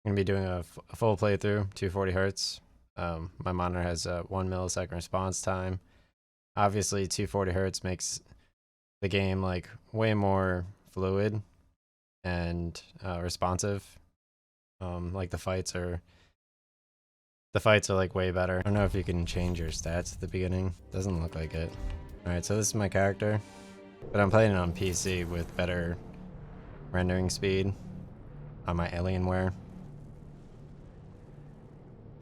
I'm going to be doing a full playthrough, 240 hertz. My monitor has a 1 millisecond response time. Obviously, 240 hertz makes the game like way more fluid and responsive. Like the fights are like way better. I don't know if you can change your stats at the beginning. Doesn't look like it. Alright, so this is my character, but I'm playing it on PC with better rendering speed on my Alienware.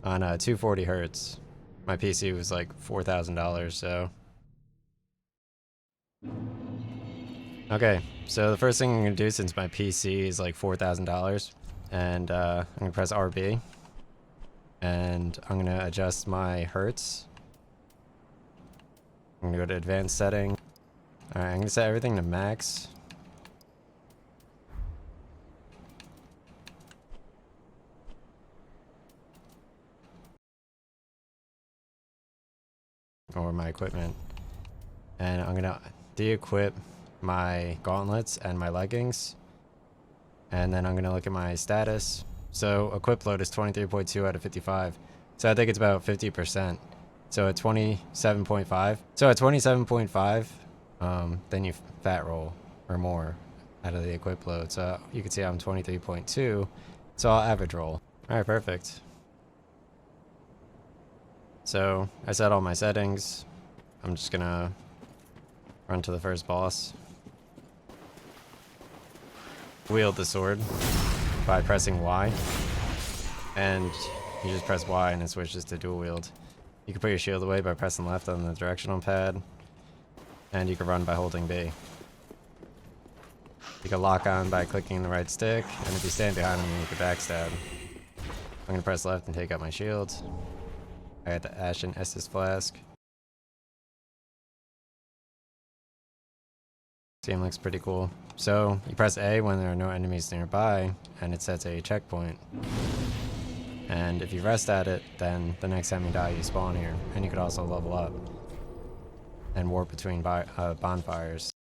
On 240 hertz. My PC was like $4,000, so. Okay, so the first thing I'm gonna do, since my PC is like $4,000, and I'm gonna press RB, and I'm gonna adjust my hertz. I'm gonna go to advanced setting. Alright, I'm gonna set everything to max. Or my equipment. And I'm gonna de-equip my gauntlets and my leggings. And then I'm gonna look at my status. So equip load is 23.2 out of 55. So I think it's about 50%. So at 27.5. So at 27.5, then you fat roll or more out of the equip load. So you can see I'm 23.2. So I'll average roll. Alright, perfect. So I set all my settings. I'm just gonna run to the first boss. Wield the sword by pressing Y. And you just press Y and it switches to dual wield. You can put your shield away by pressing left on the directional pad. And you can run by holding B. You can lock on by clicking the right stick, and if you stand behind him, you can backstab. I'm gonna press left and take out my shield. I got the Ashen Estus Flask. Game looks pretty cool. So, you press A when there are no enemies nearby, and it sets a checkpoint. And if you rest at it, then the next time you die, you spawn here. And you could also level up and warp between bonfires.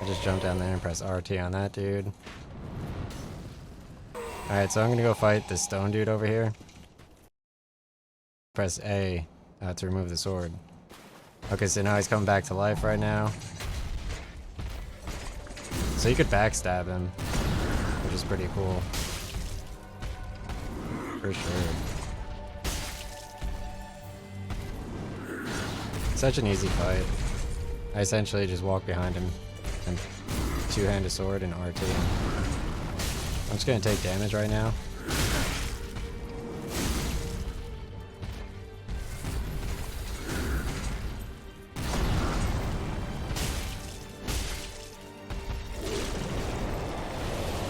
I just jumped down there and press RT on that dude. Alright, so I'm gonna go fight this stone dude over here. Press A to remove the sword. Okay, so now he's coming back to life right now. So you could backstab him, which is pretty cool. For sure. Such an easy fight. I essentially just walk behind him and two-hand a sword and RT him. I'm just gonna take damage right now.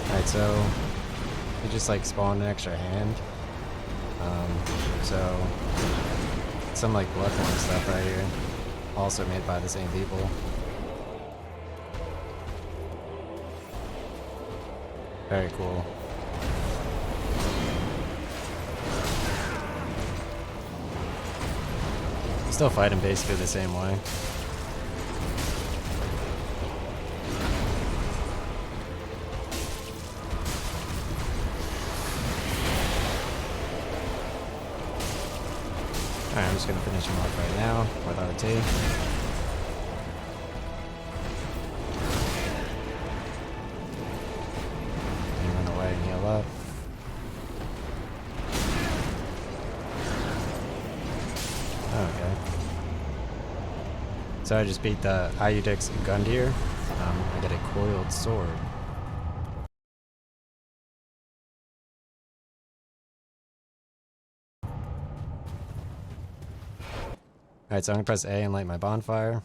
Alright, so you just like spawn an extra hand. So some like Bloodborne stuff right here. Also made by the same people. Very cool. Still fight him basically the same way. Alright, I'm just gonna finish him off right now with RT. Up. Okay. So I just beat the Iudex Gundyr. I got a coiled sword. Alright, so I'm gonna press A and light my bonfire.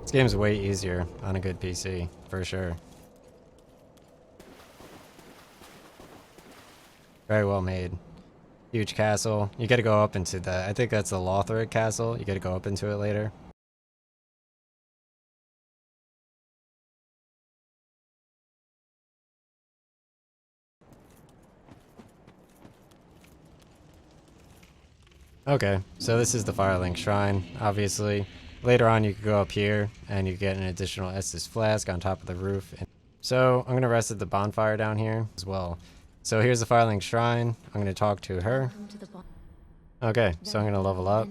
This game's way easier on a good PC, for sure. Very well made. Huge castle. You gotta go up into the, I think that's the Lothric castle. You gotta go up into it later. Okay, so this is the Firelink Shrine, obviously. Later on you could go up here and you get an additional Estus flask on top of the roof. So I'm going to rest at the bonfire down here as well. So here's the Firelink Shrine. I'm going to talk to her. Okay, so I'm going to level up.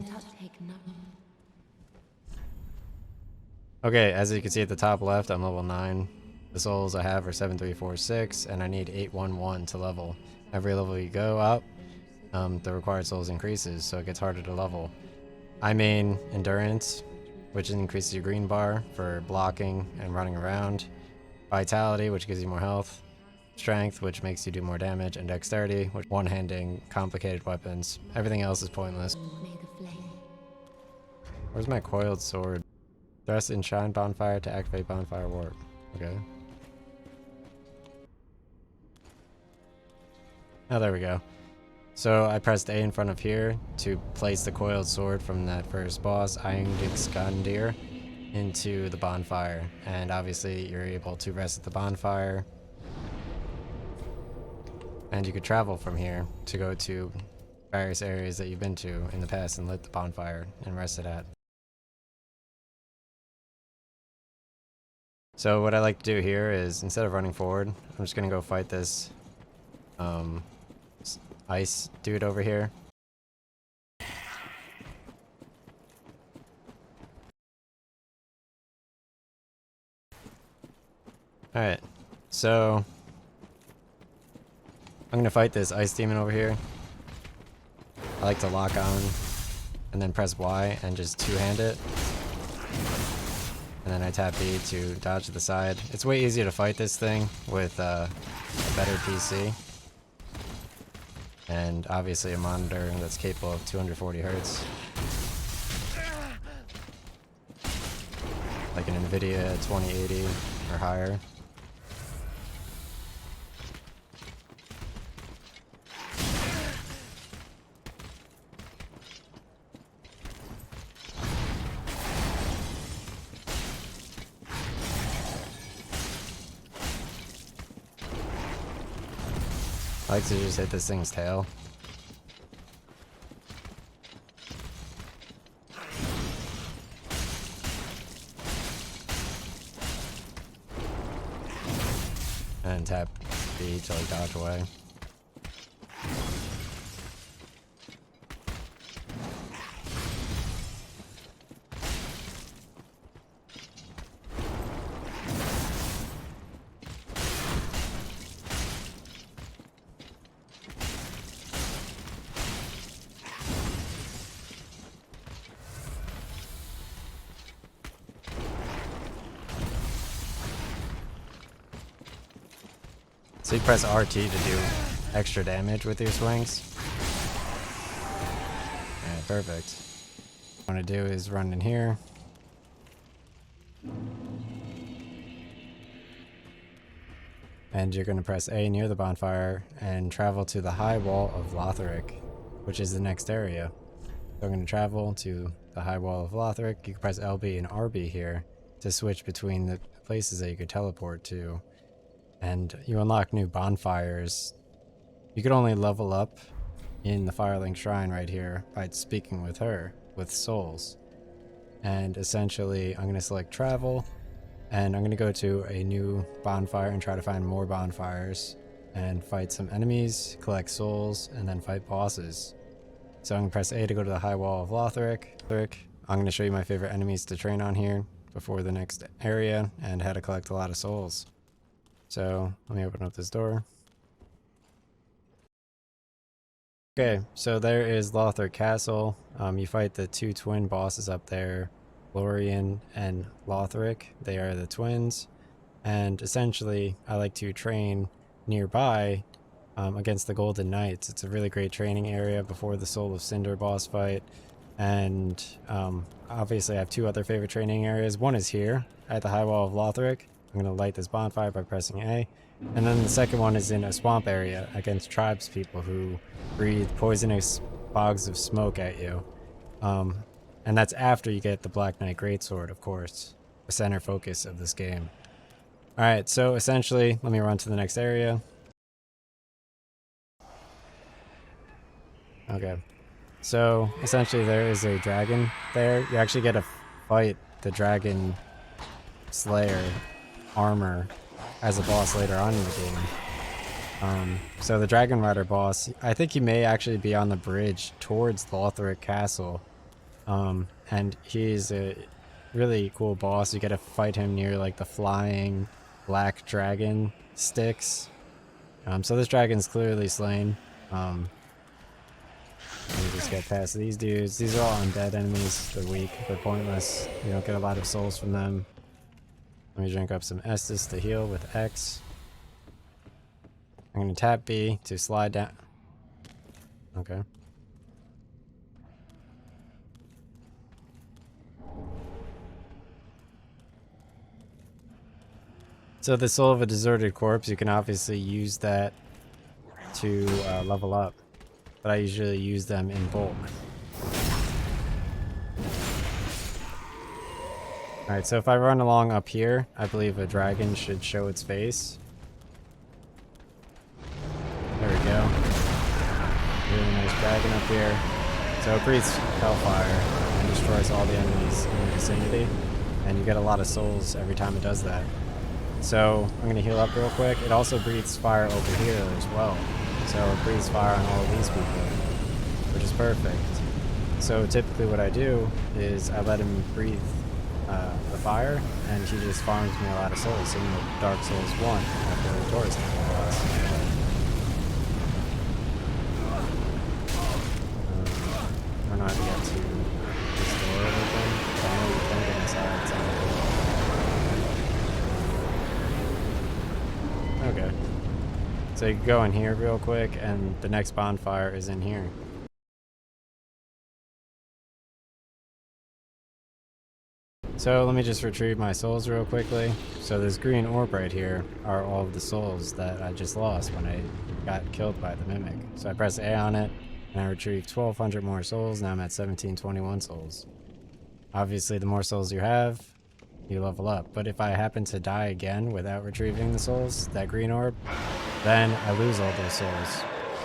Okay, as you can see at the top left, I'm level 9. The souls I have are 7, 3, 4, 6, and I need 8, 1, 1 to level. Every level you go up, the required souls increases, so it gets harder to level. I main Endurance, which increases your green bar for blocking and running around. Vitality, which gives you more health. Strength, which makes you do more damage. And Dexterity, which one-handing complicated weapons. Everything else is pointless. Where's my coiled sword? Thrust in Shrine Bonfire to activate Bonfire Warp. Okay. Oh, there we go. So I pressed A in front of here to place the coiled sword from that first boss, Iudex Gundyr, into the bonfire. And obviously you're able to rest at the bonfire. And you could travel from here to go to various areas that you've been to in the past and lit the bonfire and rested at. So what I like to do here is, instead of running forward, I'm just going to go fight this ice dude over here. Alright, so I'm going to fight this ice demon over here. I like to lock on and then press Y and just two-hand it. And then I tap B to dodge to the side. It's way easier to fight this thing with a better PC. And obviously a monitor that's capable of 240 Hz. Like an Nvidia 2080 or higher. I like to just hit this thing's tail. And tap B to like dodge away. So you press RT to do extra damage with your swings. Alright, perfect. What I want to do is run in here. And you're going to press A near the bonfire and travel to the high wall of Lothric, which is the next area. So I'm going to travel to the high wall of Lothric. You can press LB and RB here to switch between the places that you could teleport to. And you unlock new bonfires. You could only level up in the Firelink Shrine right here by speaking with her, with souls. And essentially, I'm going to select travel, and I'm going to go to a new bonfire and try to find more bonfires, and fight some enemies, collect souls, and then fight bosses. So I'm going to press A to go to the high wall of Lothric. I'm going to show you my favorite enemies to train on here before the next area, and how to collect a lot of souls. So let me open up this door. Okay, so there is Lothric Castle. You fight the two twin bosses up there, Lorian and Lothric. They are the twins. And essentially, I like to train nearby against the Golden Knights. It's a really great training area before the Soul of Cinder boss fight. And obviously I have two other favorite training areas. One is here at the high wall of Lothric. I'm going to light this bonfire by pressing A. And then the second one is in a swamp area against tribes people who breathe poisonous bogs of smoke at you. And that's after you get the Black Knight Greatsword, of course, the center focus of this game. Alright, so essentially, let me run to the next area. Okay. So essentially there is a dragon there. You actually get to fight the Dragonslayer Armor as a boss later on in the game. So the Dragon Rider boss, I think he may actually be on the bridge towards Lothric Castle. And he's a really cool boss. You get to fight him near like the flying black dragon sticks. So this dragon's clearly slain. Let me just get past these dudes. These are all undead enemies. They're weak. They're pointless. You don't get a lot of souls from them. Let me drink up some Estus to heal with X. I'm going to tap B to slide down. Okay. So the soul of a deserted corpse, you can obviously use that to level up. But I usually use them in bulk. Alright, so if I run along up here, I believe a dragon should show its face. There we go. Really nice dragon up here. So it breathes hellfire and destroys all the enemies in the vicinity. And you get a lot of souls every time it does that. So I'm going to heal up real quick. It also breathes fire over here as well. So it breathes fire on all of these people, which is perfect. So typically what I do is I let him breathe the fire, and he just farms me a lot of souls, similar to Dark Souls 1 after the Taurus boss. I don't know how to get to this door open. I know you can get inside. Okay. So you can go in here real quick, and the next bonfire is in here. So let me just retrieve my souls real quickly. So this green orb right here are all of the souls that I just lost when I got killed by the Mimic. So I press A on it, and I retrieve 1,200 more souls. Now I'm at 1,721 souls. Obviously, the more souls you have, you level up. But if I happen to die again without retrieving the souls, that green orb, then I lose all those souls.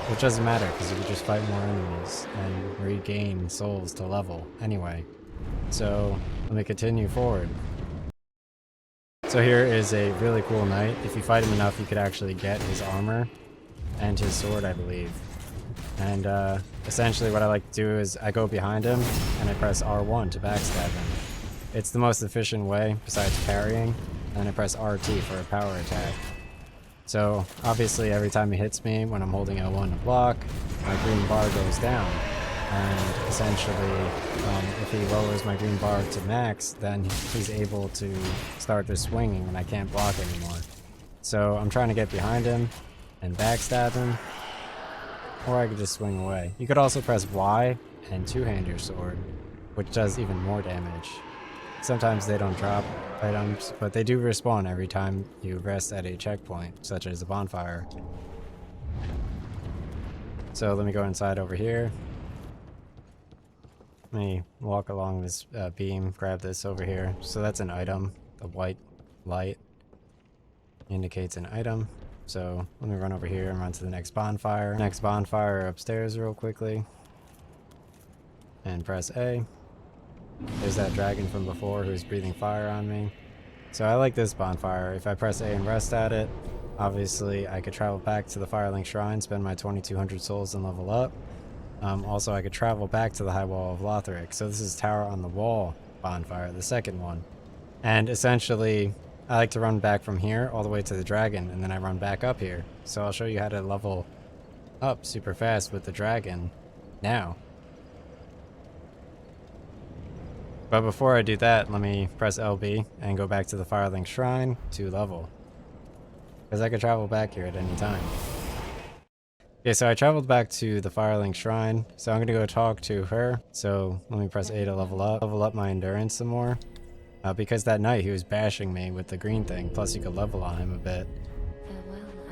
Which doesn't matter, because you can just fight more enemies and regain souls to level anyway. So let me continue forward. So here is a really cool knight. If you fight him enough, you could actually get his armor and his sword, I believe. And essentially what I like to do is I go behind him and I press R1 to backstab him. It's the most efficient way besides parrying, and I press RT for a power attack. So obviously every time he hits me when I'm holding L1 to block, my green bar goes down. And essentially, if he lowers my green bar to max, then he's able to start the swinging and I can't block anymore. So I'm trying to get behind him and backstab him, or I could just swing away. You could also press Y and two-hand your sword, which does even more damage. Sometimes they don't drop items, but they do respawn every time you rest at a checkpoint, such as a bonfire. So let me go inside over here. Let me walk along this beam, grab this over here. So that's an item. The white light indicates an item. So let me run over here and run to the next bonfire. Next bonfire upstairs real quickly. And press A. There's that dragon from before who's breathing fire on me. So I like this bonfire. If I press A and rest at it, obviously I could travel back to the Firelink Shrine, spend my 2,200 souls and level up. Also, I could travel back to the High Wall of Lothric. So this is Tower on the Wall bonfire, the second one. And essentially, I like to run back from here all the way to the dragon, and then I run back up here. So I'll show you how to level up super fast with the dragon now. But before I do that, let me press LB and go back to the Firelink Shrine to level. Because I could travel back here at any time. Okay, so I traveled back to the Firelink Shrine, so I'm going to go talk to her. So let me press A to level up my endurance some more. Because that knight, he was bashing me with the green thing, plus you could level on him a bit.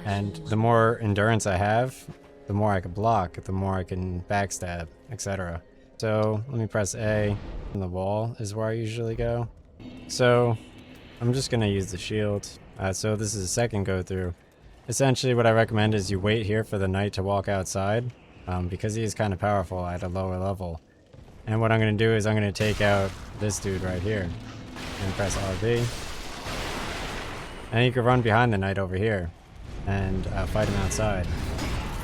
And the more endurance I have, the more I can block, the more I can backstab, etc. So let me press A, and the wall is where I usually go. So I'm just going to use the shield. So this is a second go through. Essentially what I recommend is you wait here for the knight to walk outside, because he is kind of powerful at a lower level. And what I'm going to do is I'm going to take out this dude right here and press RB. And you can run behind the knight over here and fight him outside,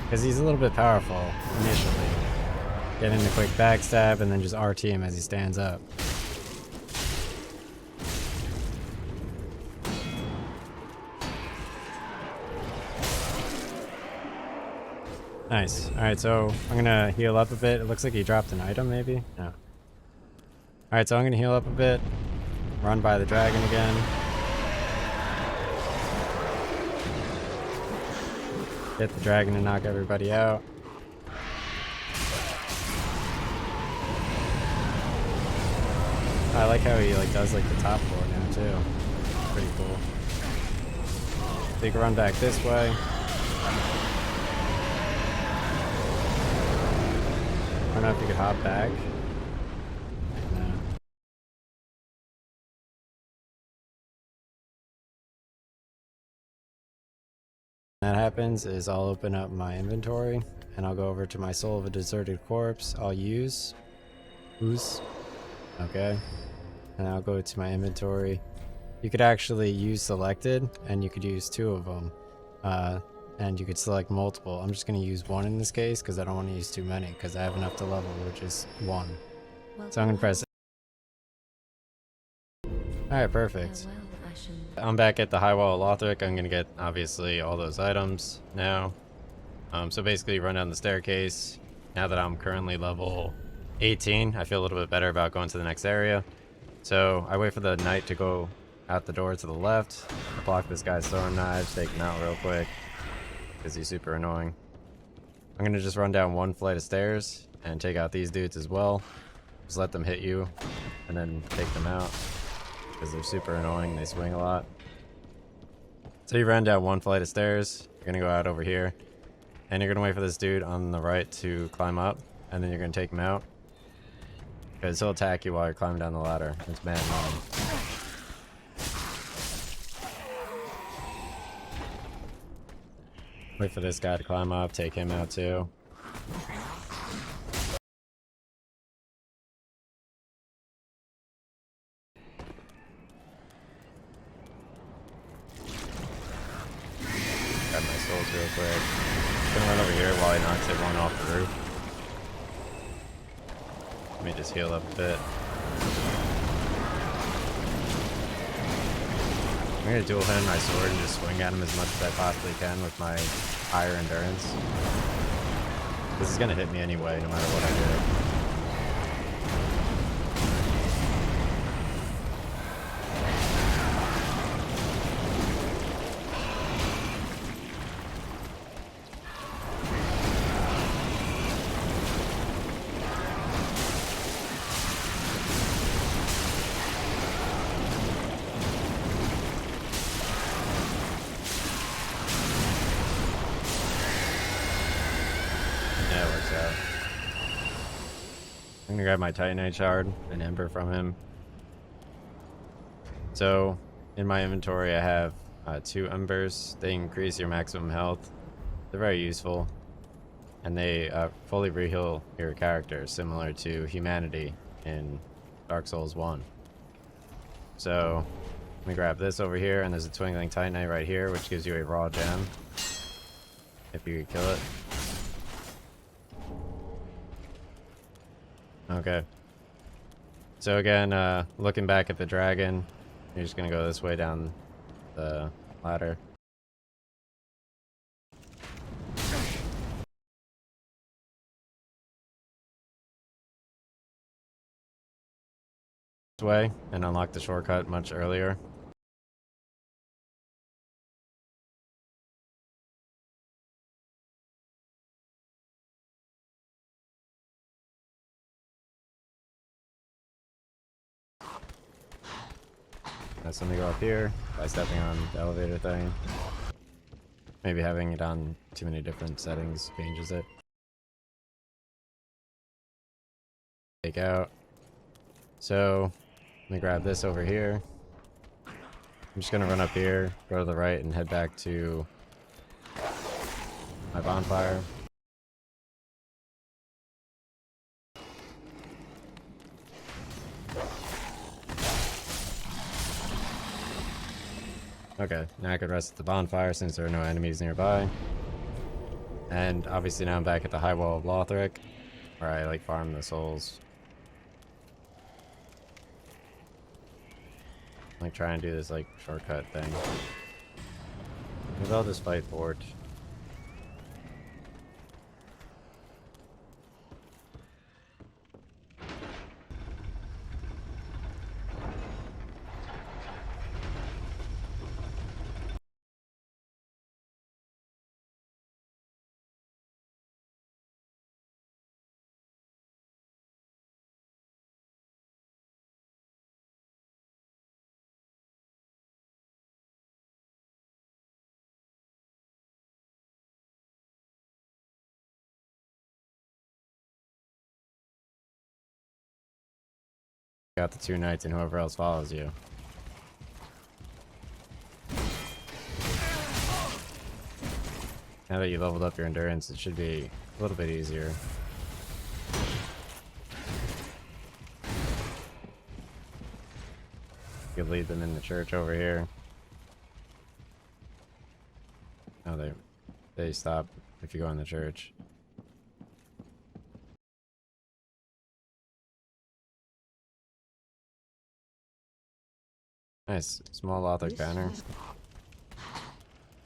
because he's a little bit powerful initially. Get in a quick backstab and then just RT him as he stands up. Nice. Alright, so I'm gonna heal up a bit. It looks like he dropped an item, maybe? No. Alright, so I'm gonna heal up a bit. Run by the dragon again. Get the dragon to knock everybody out. I like how he does the top floor now too. Pretty cool. So you can run back this way. I don't know if you could hop back. No. When that happens is I'll open up my inventory and I'll go over to my Soul of a Deserted Corpse. I'll use. Okay. And I'll go to my inventory. You could actually use selected and you could use 2 of them. And you could select multiple. I'm just going to use 1 in this case because I don't want to use too many because I have enough to level, which is 1. So I'm going to press. Alright, perfect. I'm back at the High Wall of Lothric. I'm going to get, obviously, all those items now. So basically, run down the staircase. Now that I'm currently level 18, I feel a little bit better about going to the next area. So I wait for the knight to go out the door to the left. I block this guy's throwing knives, take him out real quick, because he's super annoying. I'm going to just run down 1 flight of stairs and take out these dudes as well. Just let them hit you and then take them out, because they're super annoying. They swing a lot. So you ran down 1 flight of stairs. You're going to go out over here. And you're going to wait for this dude on the right to climb up. And then you're going to take him out, because he'll attack you while you're climbing down the ladder. It's mad annoying. Wait for this guy to climb up, take him out too. Grab my souls real quick. Gonna run over here while he knocks everyone off the roof. Let me just heal up a bit. I'm gonna dual hand my sword and just swing at him as much as I possibly can with my higher endurance. This is gonna hit me anyway, no matter what I do. Yeah, it works out. I'm gonna grab my Titanite Shard and Ember from him. So, in my inventory I have 2 Embers. They increase your maximum health. They're very useful. And they fully re-heal your character, similar to Humanity in Dark Souls 1. So, let me grab this over here, and there's a Twinkling Titanite right here, which gives you a raw gem, if you could kill it. Okay. So again, looking back at the dragon, you're just gonna go this way down the ladder. This way, and unlock the shortcut much earlier. So let me go up here by stepping on the elevator thing. Maybe having it on too many different settings changes it. Take out. So let me grab this over here. I'm just gonna run up here, go to the right, and head back to my bonfire. Okay, now I could rest at the bonfire since there are no enemies nearby. And obviously now I'm back at the high wall of Lothric, where I like farm the souls. Like try and do this like shortcut thing. Maybe I'll just fight Vordt. Got the 2 knights and whoever else follows you. Now that you leveled up your endurance, it should be a little bit easier. You could lead them in the church over here. Oh, they stop if you go in the church. Nice, small Lothric banner.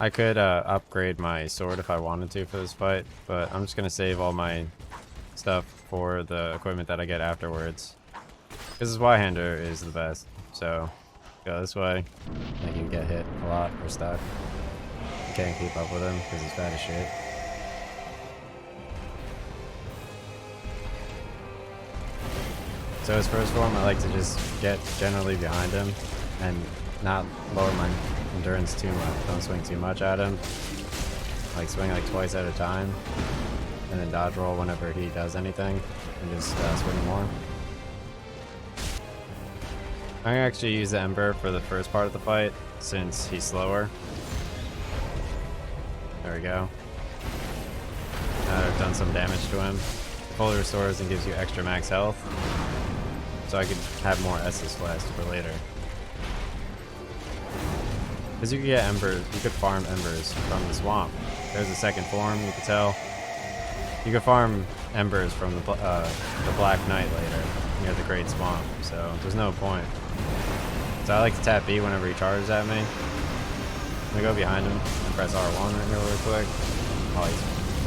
I could upgrade my sword if I wanted to for this fight, but I'm just gonna save all my stuff for the equipment that I get afterwards. Because this Y-hander is the best, so go this way. I can get hit a lot or stuck. You can't keep up with him because he's bad as shit. So his first form, I like to just get generally behind him and not lower my endurance too much. Don't swing too much at him. Like swing like twice at a time, and then dodge roll whenever he does anything, and just swing more. I'm gonna actually use the Ember for the first part of the fight since he's slower. There we go. Now I've done some damage to him. Fully restores and gives you extra max health, so I could have more Estus Blast for later. Because you could get embers, you could farm embers from the swamp. There's a second form, you could tell. You could farm embers from the Black Knight later, near the Great Swamp, so there's no point. So I like to tap B whenever he charges at me. I'm gonna go behind him and press R1 right here really quick while he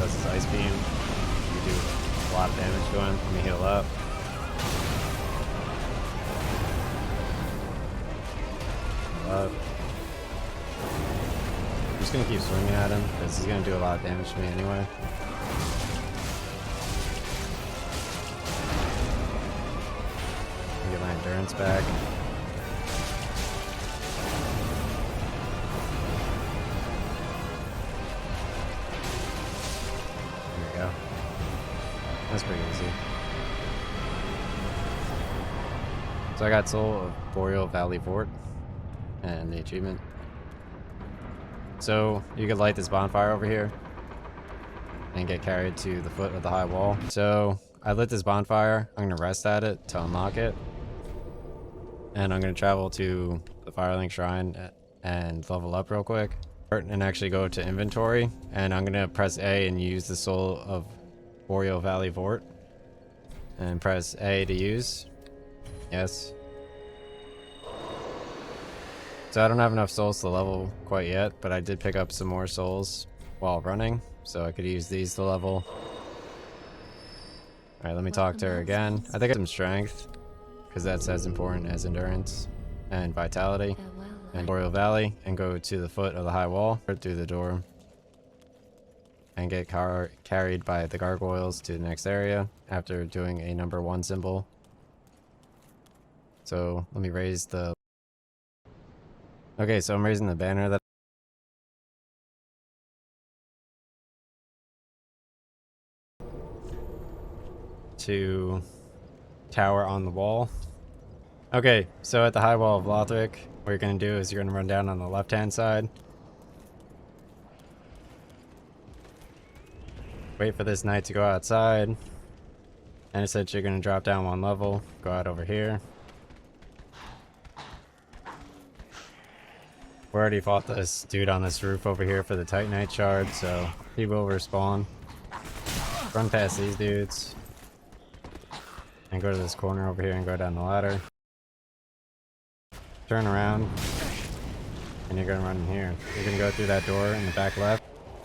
does his Ice Beam. You do a lot of damage to him. Let me heal up. Heal up. I'm just gonna keep swinging at him because he's gonna do a lot of damage to me anyway. Get my endurance back. There we go. That's pretty easy. So I got Soul of Boreal Valley Vordt and the achievement. So you could light this bonfire over here and get carried to the foot of the high wall. So I lit this bonfire. I'm gonna rest at it to unlock it. And I'm gonna travel to the Firelink Shrine and level up real quick. And actually go to inventory. And I'm gonna press A and use the Soul of Boreal Valley Vordt. And press A to use. Yes. So I don't have enough souls to level quite yet, but I did pick up some more souls while running, so I could use these to level. Alright, let me talk to her again. I think I have some strength, because that's as important as endurance and vitality. And Boreal Valley, and go to the foot of the high wall, through the door, and get carried by the gargoyles to the next area after doing a number 1 symbol. So let me raise the... Okay, so I'm raising the banner that to tower on the wall. Okay, so at the high wall of Lothric, what you're going to do is you're going to run down on the left-hand side. Wait for this knight to go outside. And essentially you're going to drop down 1 level, go out over here. We already fought this dude on this roof over here for the Titanite Shard, so he will respawn. Run past these dudes. And go to this corner over here and go down the ladder. Turn around. And you're gonna run in here. You're gonna go through that door in the back left.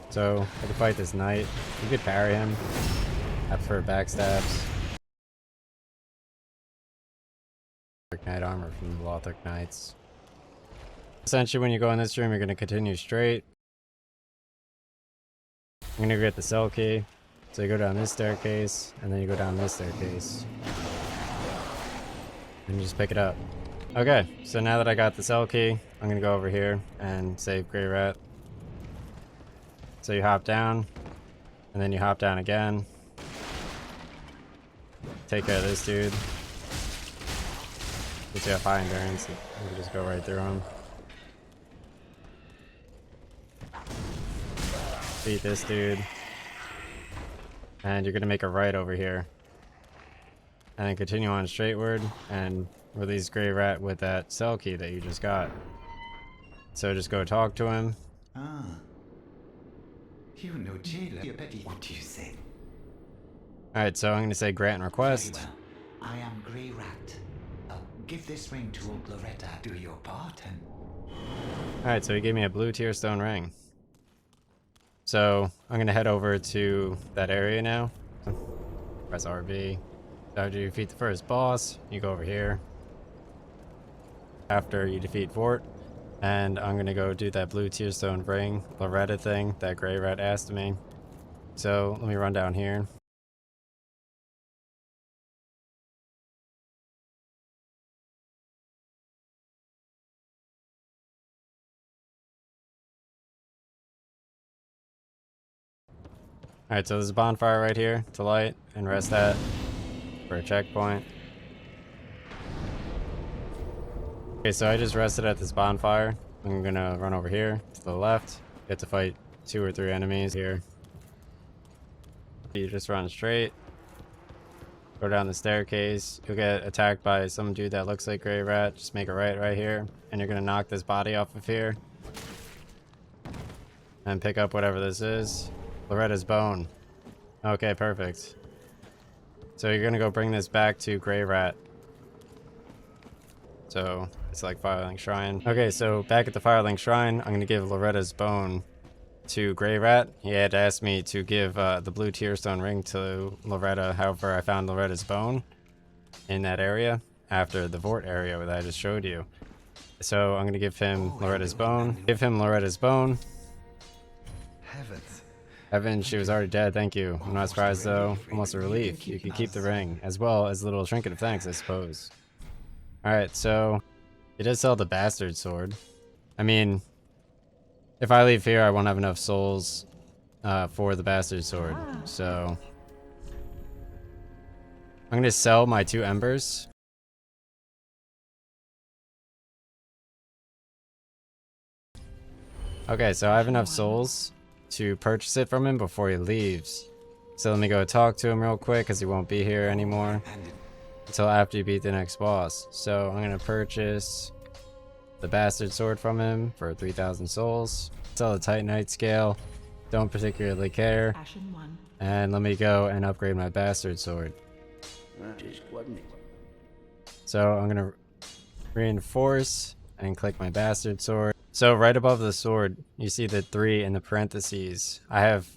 So, I could fight this knight. You could parry him. I prefer backstabs. Knight armor from the Lothric Knights. Essentially, when you go in this room, you're going to continue straight. I'm going to get the cell key. So you go down this staircase, and then you go down this staircase. And you just pick it up. Okay, so now that I got the cell key, I'm going to go over here and save Greirat. So you hop down, and then you hop down again. Take care of this dude. Since you have high endurance, you can just go right through him. Beat this dude. And you're gonna make a right over here. And then continue on straightward and release Greirat with that cell key that you just got. So just go talk to him. Ah. You know jailer, what do you say? Alright, so I'm gonna say grant request. Very well. I am Greirat. Give this ring to old Loretta. Do your part and... Alright, so he gave me a blue tier stone ring. So I'm gonna head over to that area now. Press RB. After you defeat the first boss, you go over here. After you defeat Vordt, and I'm gonna go do that blue tier stone ring, Loretta thing that Greirat asked me. So let me run down here. Alright, so there's a bonfire right here to light and rest at for a checkpoint. Okay, so I just rested at this bonfire. I'm gonna run over here to the left. You have to fight 2 or 3 enemies here. You just run straight. Go down the staircase. You'll get attacked by some dude that looks like Greirat. Just make a right here. And you're gonna knock this body off of here. And pick up whatever this is. Loretta's bone. Okay, perfect. So you're gonna go bring this back to Greirat. So it's like Firelink Shrine. Okay, so back at the Firelink Shrine, I'm gonna give Loretta's bone to Greirat. He had asked me to give the blue tier stone ring to Loretta. However, I found Loretta's bone in that area after the Vordt area that I just showed you. So I'm gonna give him Loretta's bone. Give him Loretta's bone. Heavens. Evan, she was already dead, thank you. I'm not surprised though. Almost a relief. You can keep the ring, as well as a little trinket of thanks, I suppose. Alright, so he does sell the bastard sword. I mean, if I leave here, I won't have enough souls for the bastard sword. So I'm gonna sell my 2 embers. Okay, so I have enough souls to purchase it from him before he leaves. So let me go talk to him real quick because he won't be here anymore until after you beat the next boss. So I'm gonna purchase the bastard sword from him for 3,000 souls. Sell the Titanite scale, don't particularly care. And let me go and upgrade my bastard sword. So I'm gonna reinforce and click my bastard sword. So right above the sword, you see the 3 in the parentheses. I have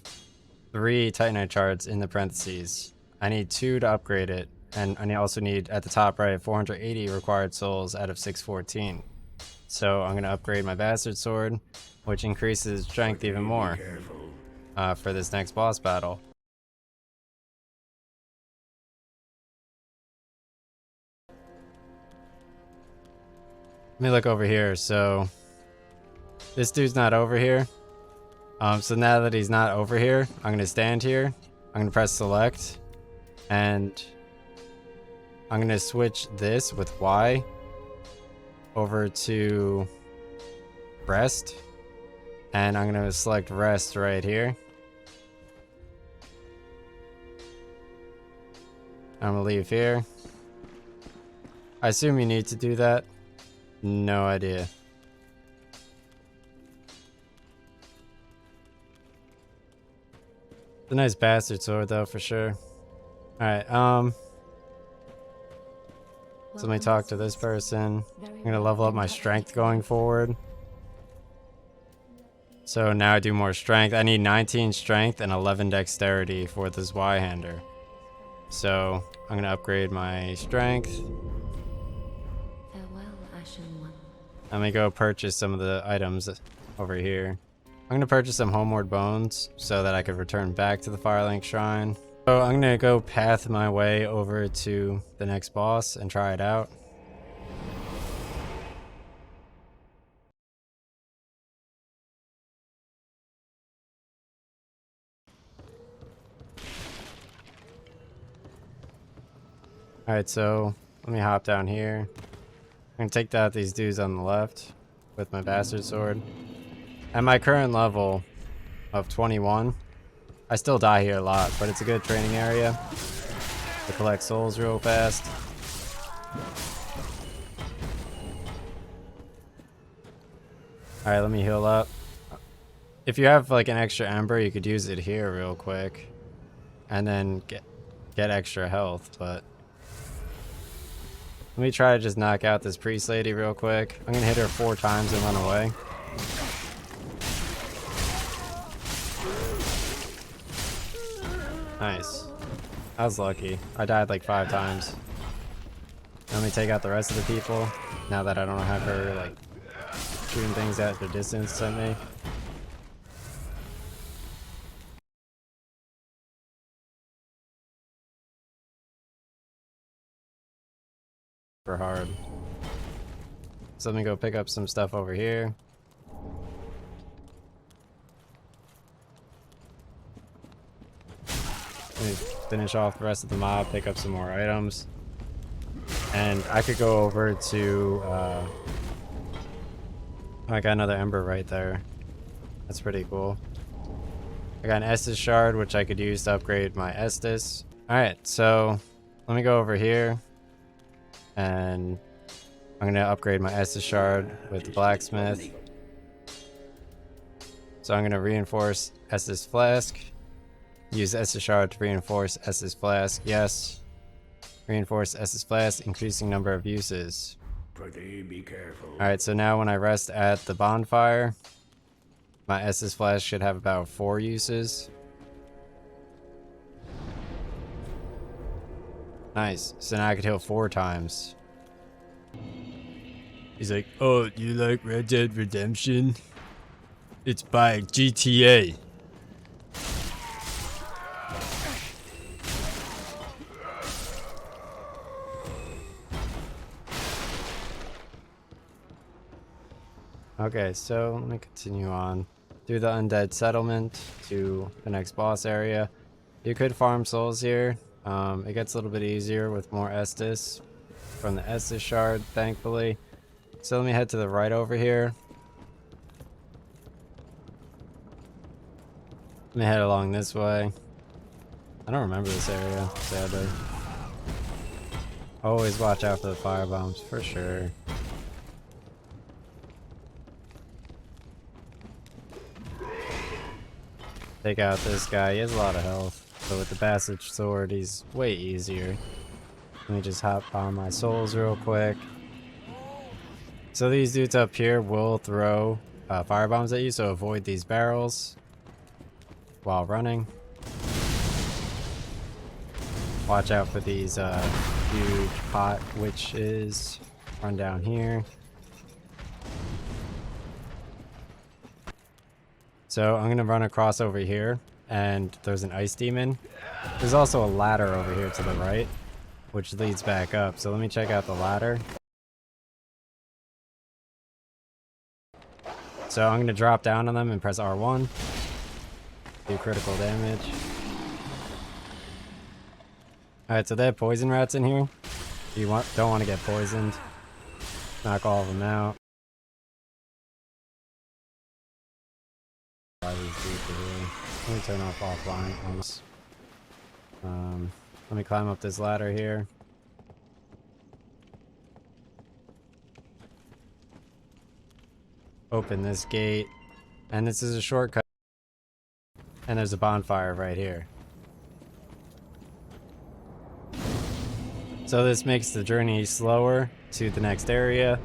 3 Titanite shards in the parentheses. I need 2 to upgrade it, and I also need, at the top right, 480 required souls out of 614. So I'm gonna upgrade my bastard sword, which increases strength even more for this next boss battle. Let me look over here. So this dude's not over here. So now that he's not over here, I'm gonna stand here. I'm gonna press select, and I'm gonna switch this with Y over to rest, and I'm gonna select rest right here. I'm gonna leave here. I assume you need to do that. No idea. It's a nice bastard sword though, for sure. Alright, so let me talk to this person. I'm gonna level up my strength going forward. So now I do more strength. I need 19 strength and 11 dexterity for this Y-hander. So I'm gonna upgrade my strength. Farewell, Ashen One. Let me go purchase some of the items over here. I'm gonna purchase some Homeward Bones so that I could return back to the Firelink Shrine. So I'm gonna go path my way over to the next boss and try it out. Alright, so let me hop down here. I'm gonna take out these dudes on the left with my bastard sword. At my current level of 21, I still die here a lot, but it's a good training area to collect souls real fast. Alright, let me heal up. If you have like an extra ember, you could use it here real quick. And then get extra health, but... Let me try to just knock out this priest lady real quick. I'm gonna hit her 4 times and run away. Nice. I was lucky. I died like 5 times. Let me take out the rest of the people. Now that I don't have her like shooting things at the distance at me. For hard. So let me go pick up some stuff over here. Let me finish off the rest of the mob, pick up some more items. And I could go over to, I got another ember right there. That's pretty cool. I got an Estus Shard, which I could use to upgrade my Estus. Alright, so let me go over here. And I'm going to upgrade my Estus Shard with the blacksmith. So I'm going to reinforce Estus Flask. Use Estus Shard to reinforce Estus Flask. Yes. Reinforce Estus Flask, increasing number of uses. Be careful. Alright, so now when I rest at the bonfire, my Estus Flask should have about 4 uses. Nice. So now I could heal 4 times. He's like, oh, you like Red Dead Redemption? It's by GTA. Okay, so let me continue on through the Undead Settlement to the next boss area. You could farm souls here. It gets a little bit easier with more Estus from the Estus Shard, thankfully. So let me head to the right over here. Let me head along this way. I don't remember this area, sadly. Always watch out for the fire bombs, for sure. Take out this guy. He has a lot of health. But with the bastard sword, he's way easier. Let me just hop on my souls real quick. So these dudes up here will throw fire bombs at you, so avoid these barrels while running. Watch out for these huge pot witches. Run down here. So I'm gonna run across over here, and there's an ice demon. There's also a ladder over here to the right, which leads back up. So let me check out the ladder. So I'm gonna drop down on them and press R1. Do critical damage. Alright, so they have poison rats in here. You don't want to get poisoned. Knock all of them out. Let me turn off offline. Let me climb up this ladder here. Open this gate. And this is a shortcut. and there's a bonfire right here. So this makes the journey slower to the next area.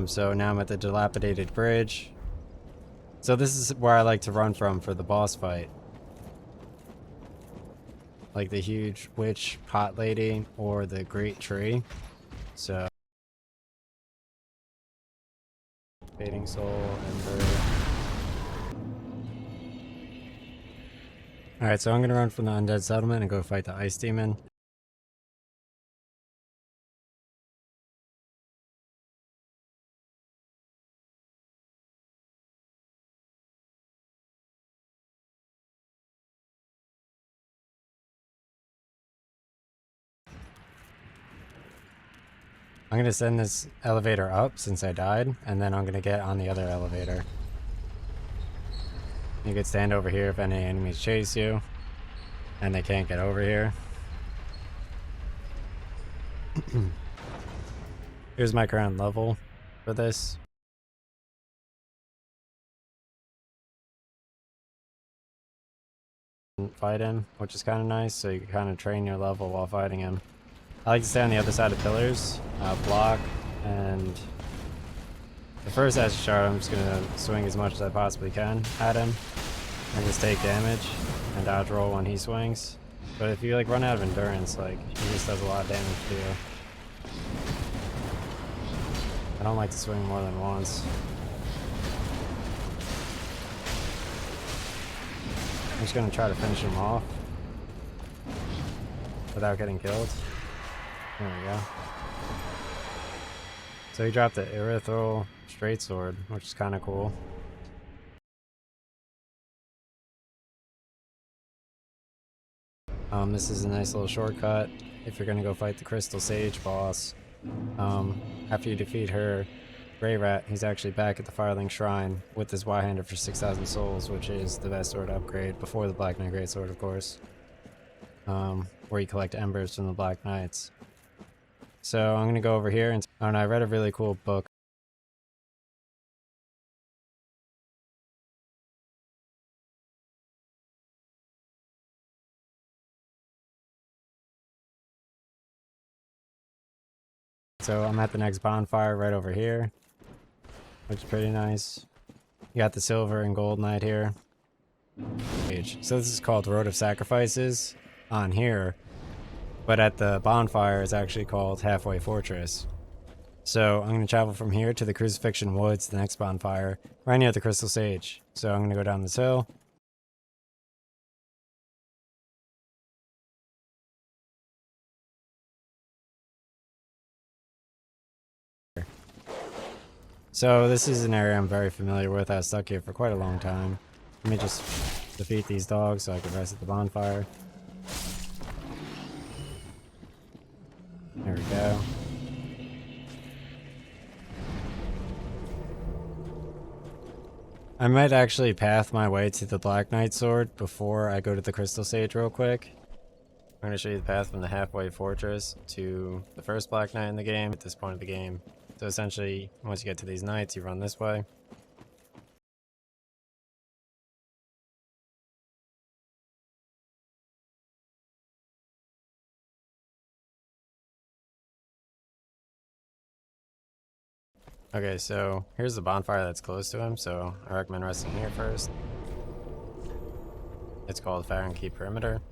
So now I'm at the dilapidated bridge. So this is where I like to run from for the boss fight. Like the huge witch pot lady or the great tree. So fading soul, ember. Alright, so I'm gonna run from the Undead Settlement and go fight the ice demon. I'm gonna send this elevator up since I died, and then I'm gonna get on the other elevator. You can stand over here if any enemies chase you, and they can't get over here. Here's my current level for this. Fight him, which is kind of nice, so you can kind of train your level while fighting him. I like to stay on the other side of pillars, block, and the first Estus Shard I'm just going to swing as much as I possibly can at him and just take damage and dodge roll when he swings. But if you like run out of endurance, like he just does a lot of damage to you. I don't like to swing more than once. I'm just going to try to finish him off without getting killed. There we go. So he dropped the erythral straight sword, which is kind of cool. This is a nice little shortcut if you're gonna go fight the Crystal Sage boss. After you defeat her, Greirat, he's actually back at the Firelink Shrine with his Y-hander for 6,000 souls, which is the best sword upgrade before the Black Knight Greatsword, of course. Where you collect embers from the Black Knights. So I'm gonna go over here and I read a really cool book. So I'm at the next bonfire right over here, which is pretty nice. You got the silver and gold knight here. So this is called Road of Sacrifices on here, but at the bonfire it's actually called Halfway Fortress. So I'm going to travel from here to the Crucifixion Woods, the next bonfire, right near the Crystal Sage. So I'm going to go down this hill. So this is an area I'm very familiar with. I was stuck here for quite a long time. Let me just defeat these dogs so I can rest at the bonfire. There we go. I might actually path my way to the Black Knight sword before I go to the Crystal Sage real quick. I'm going to show you the path from the Halfway Fortress to the first Black Knight in the game at this point of the game. So essentially, once you get to these knights, you run this way. Okay, so here's the bonfire that's close to him, so I recommend resting here first. It's called Farren Keep Perimeter.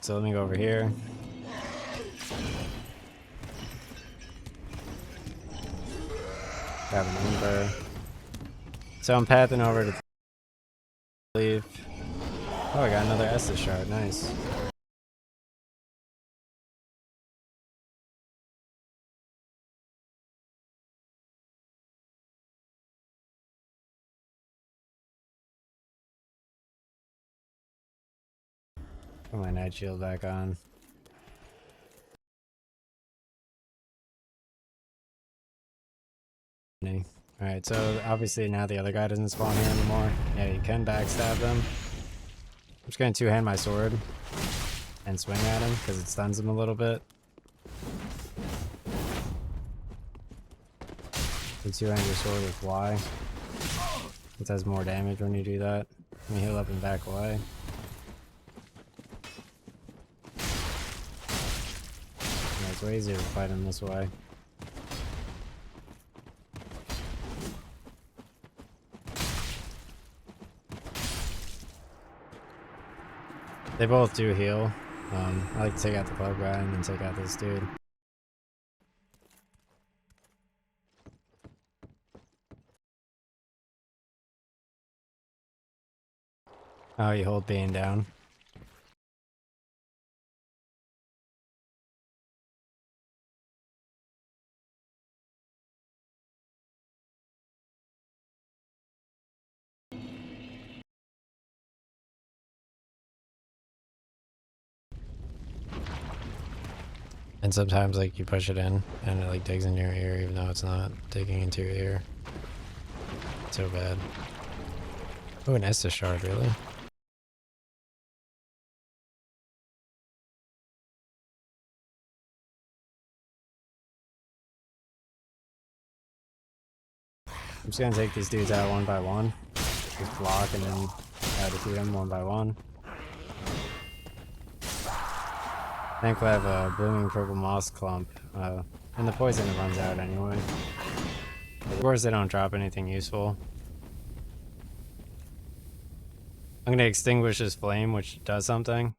So let me go over here. Grab an ember. So I'm pathing over to leave. Oh, I got another Estus Shard. Nice. Put my night shield back on. Alright, so obviously now the other guy doesn't spawn here anymore. Yeah, you can backstab them. I'm just gonna two-hand my sword and swing at him because it stuns him a little bit. You two-hand your sword with Y. It does more damage when you do that. Let me heal up and back away. Yeah, it's way easier to fight him this way. They both do heal. I like to take out the club guy and then take out this dude. Oh, you hold being down. And sometimes like you push it in and it like digs into your ear even though it's not digging into your ear. So bad. Oh, an Estus Shard, really? I'm just gonna take these dudes out one by one. Just block and then try to defeat them one by one. Thankfully I have a blooming purple moss clump, and the poison runs out anyway. Of course they don't drop anything useful. I'm gonna extinguish his flame, which does something.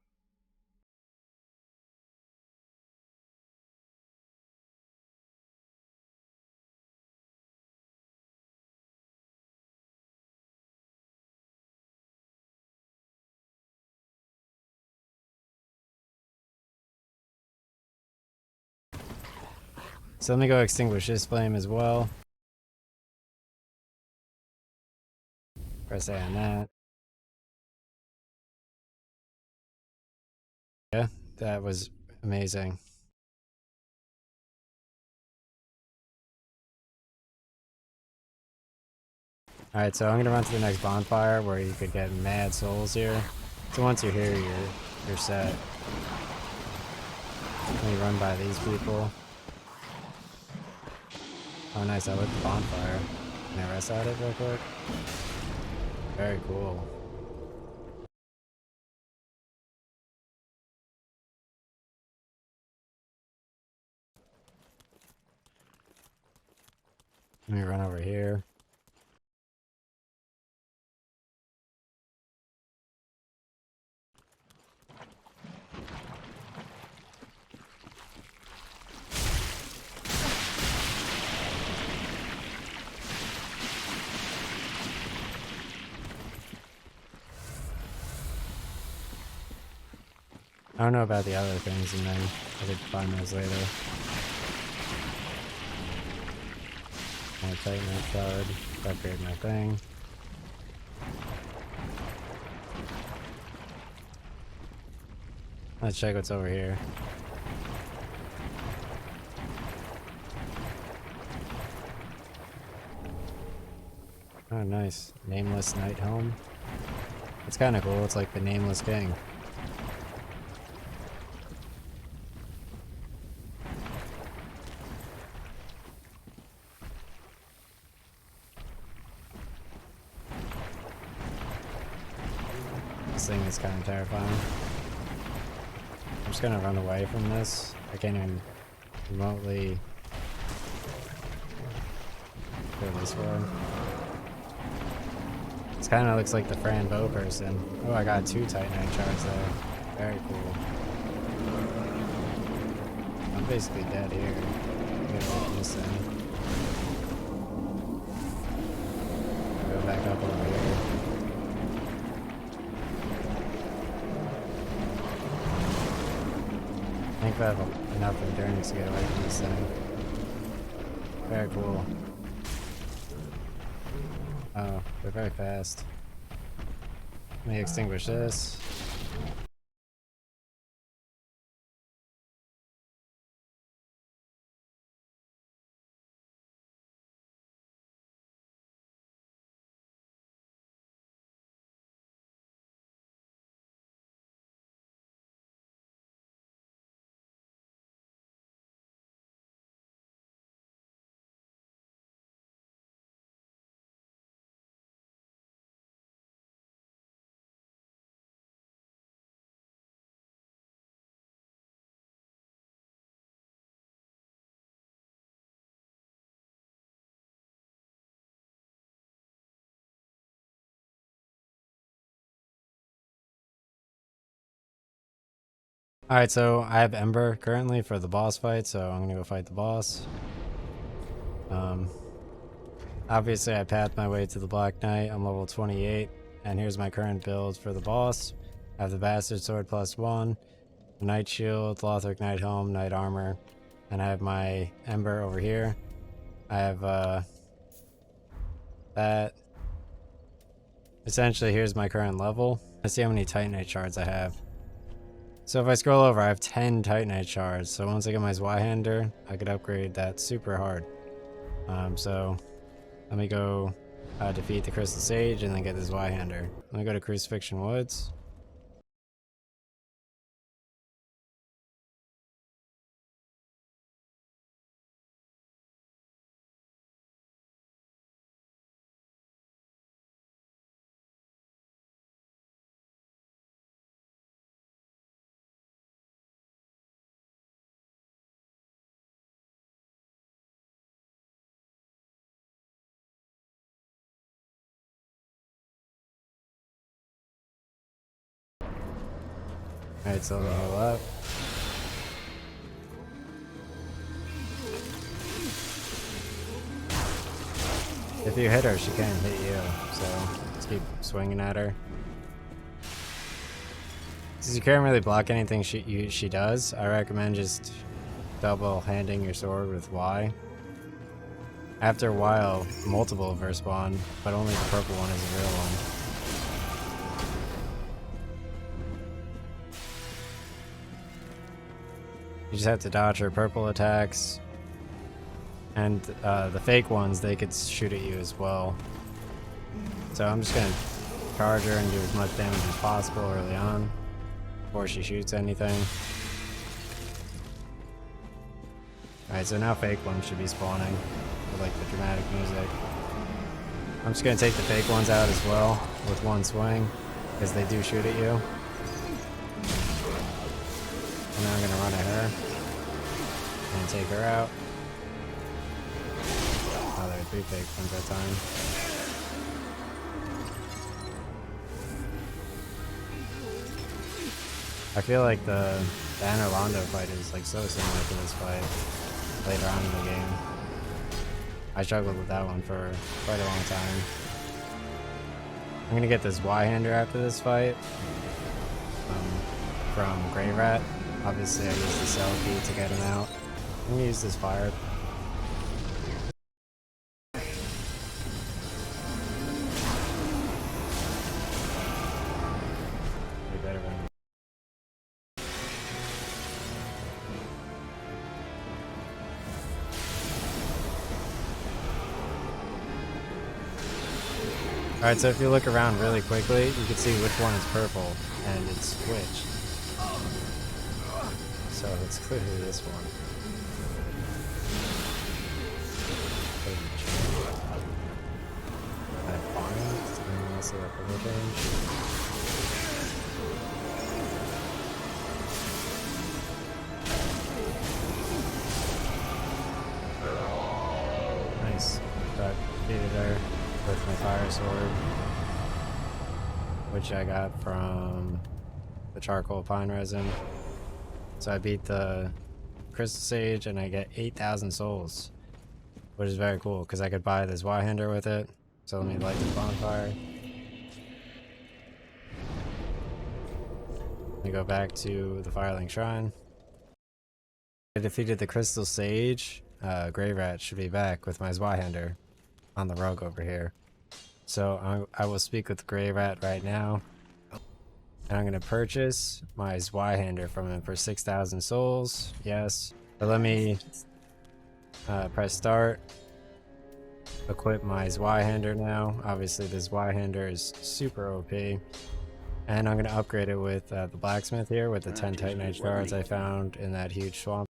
So let me go extinguish his flame as well. Press A on that. Yeah, that was amazing. Alright, so I'm gonna run to the next bonfire where you could get mad souls here. So once you're here, you're set. Let me run by these people. Oh nice, I lit the bonfire. Can I rest at it real quick? Very cool. Let me run over here. I don't know about the other things, and then I could find those later. I'm gonna tighten that shard, upgrade my thing. Let's check what's over here. Oh nice. Nameless Night Home. It's kinda cool, it's like the Nameless King. This thing is kind of terrifying. I'm just gonna run away from this. I can't even remotely go this way. This kind of looks like the Fran Bow person. Oh, I got 2 Titanite shards there. Very cool. I'm basically dead here. Get away from this thing. I'll go back up over here. I think I have enough endurance to get away from this thing. Very cool. Oh, they're very fast. Let me extinguish this. Alright, so I have Ember currently for the boss fight, so I'm gonna go fight the boss. Obviously I pathed my way to the Black Knight. I'm level 28, and here's my current build for the boss. I have the Bastard Sword +1, Knight Shield, Lothric Knight Helm, Knight Armor, and I have my Ember over here. I have that. Essentially, here's my current level. Let's see how many Titanite shards I have. So if I scroll over, I have 10 Titanite shards. So once I get my Zweihander, I could upgrade that super hard. So let me go defeat the Crystal Sage and then get the Zweihander. Let me go to Crucifixion Woods. Alright, so the whole up. If you hit her, she can't hit you, so let's keep swinging at her. Since you can't really block anything she does, I recommend just double handing your sword with Y. After a while, multiple of her spawn, but only the purple one is a real one. You just have to dodge her purple attacks. And the fake ones, they could shoot at you as well. So I'm just gonna charge her and do as much damage as possible early on, before she shoots anything. Alright, so now fake ones should be spawning, with like the dramatic music. I'm just gonna take the fake ones out as well, with one swing, because they do shoot at you. And then I'm gonna run at her and take her out. Oh, there are 3 fake ones that time. I feel like the anor londo fight is like so similar to this fight later on in the game. I struggled with that one for quite a long time. I'm gonna get this Zweihander after this fight from Greirat. Obviously, I used the cell key to get him out. I'm gonna use this fire. We better run. Alright, so if you look around really quickly, you can see which one is purple, and it's switched. So it's clearly this one. Nice. Got defeated her with my fire sword, which I got from the charcoal pine resin. So I beat the Crystal Sage and I get 8,000 souls, which is very cool because I could buy this Zweihander with it. So let me light this bonfire. Let me go back to the Firelink Shrine. I defeated the Crystal Sage. Greirat should be back with my Zweihander on the rug over here. So I will speak with Greirat right now. And I'm going to purchase my Zweihander from him for 6,000 souls. Yes. So let me press start. Equip my Zweihander now. Obviously the Zweihander is super OP. And I'm going to upgrade it with the blacksmith here with the 10 Titanite shards I found in that huge swamp.